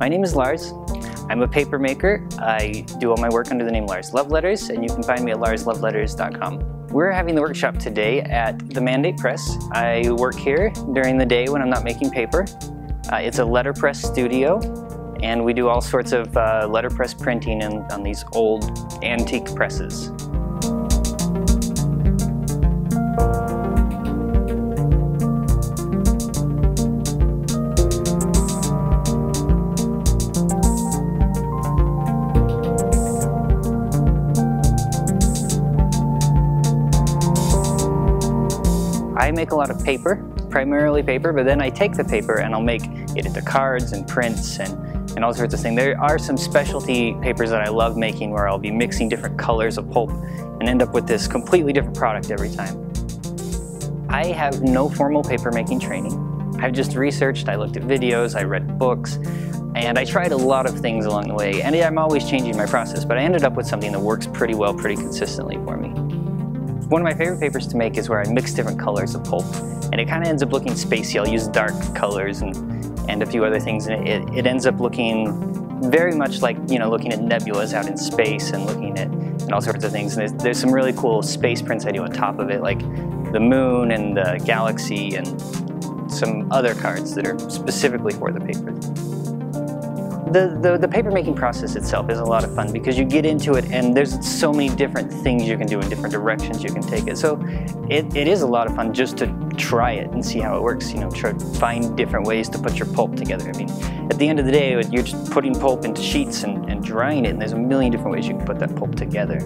My name is Lars. I'm a paper maker. I do all my work under the name Lars Love Letters, and you can find me at larsloveletters.com. We're having the workshop today at the Mandate Press. I work here during the day when I'm not making paper. It's a letterpress studio, and we do all sorts of letterpress printing on these old antique presses. I make a lot of paper, primarily paper, but then I take the paper and I'll make it into cards and prints and all sorts of things. There are some specialty papers that I love making where I'll be mixing different colors of pulp and end up with this completely different product every time. I have no formal paper making training. I've just researched, I looked at videos, I read books, and I tried a lot of things along the way. And I'm always changing my process, but I ended up with something that works pretty well, pretty consistently for me. One of my favorite papers to make is where I mix different colors of pulp, and it kind of ends up looking spacey. I'll use dark colors and a few other things, and it ends up looking very much like, you know, looking at nebulas out in space and looking at all sorts of things. And there's some really cool space prints I do on top of it, like the moon and the galaxy and some other cards that are specifically for the paper. The paper making process itself is a lot of fun because you get into it and there's so many different things you can do in different directions you can take it. So it is a lot of fun just to try it and see how it works, you know, try to find different ways to put your pulp together. I mean, at the end of the day, you're just putting pulp into sheets and drying it, and there's a million different ways you can put that pulp together.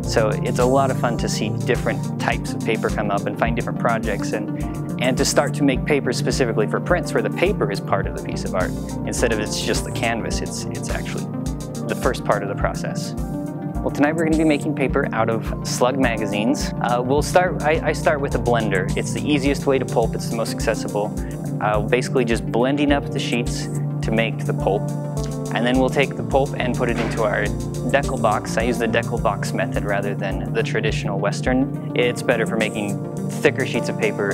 So it's a lot of fun to see different types of paper come up and find different projects and to start to make paper specifically for prints where the paper is part of the piece of art. Instead of it's just the canvas, it's actually the first part of the process. Well, tonight we're going to be making paper out of slug magazines. I start with a blender. It's the easiest way to pulp, it's the most accessible. Basically just blending up the sheets to make the pulp. And then we'll take the pulp and put it into our decal box. I use the decal box method rather than the traditional Western. It's better for making thicker sheets of paper.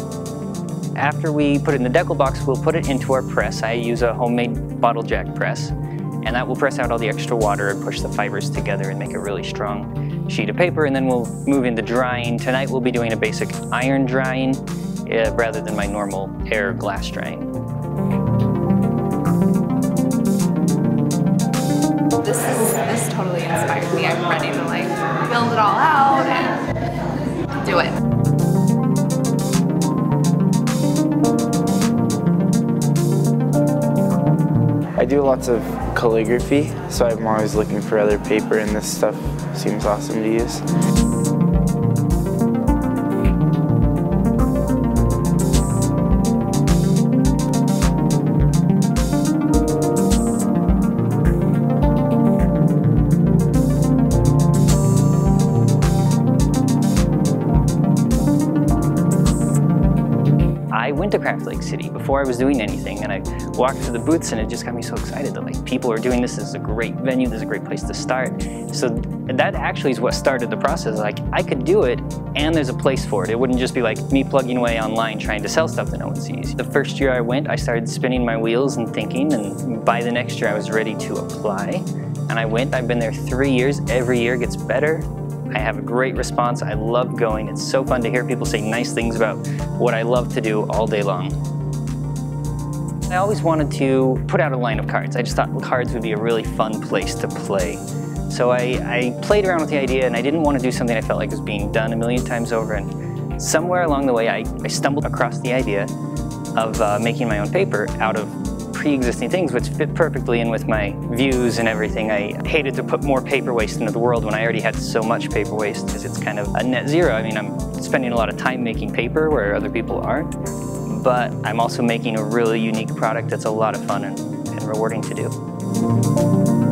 After we put it in the decal box, we'll put it into our press. I use a homemade bottle jack press, and that will press out all the extra water and push the fibers together and make a really strong sheet of paper, and then we'll move into drying. Tonight we'll be doing a basic iron drying rather than my normal air glass drying. This totally inspired me. I'm ready to like build it all out and do it. I do lots of calligraphy, so I'm always looking for other paper, and this stuff seems awesome to use. I went to Craft Lake City before I was doing anything, and I walked through the booths and it just got me so excited that like people are doing this. This is a great venue, this is a great place to start. So that actually is what started the process. Like, I could do it and there's a place for it. It wouldn't just be like me plugging away online trying to sell stuff that no one sees. The first year I went, I started spinning my wheels and thinking, and by the next year I was ready to apply. And I went, I've been there 3 years, every year gets better. I have a great response. I love going. It's so fun to hear people say nice things about what I love to do all day long. I always wanted to put out a line of cards. I just thought cards would be a really fun place to play. So I played around with the idea, and I didn't want to do something I felt like was being done a million times over. And somewhere along the way, I stumbled across the idea of making my own paper out of pre-existing things, which fit perfectly in with my views and everything. I hated to put more paper waste into the world when I already had so much paper waste, because it's kind of a net zero. I mean, I'm spending a lot of time making paper where other people aren't, but I'm also making a really unique product that's a lot of fun and rewarding to do.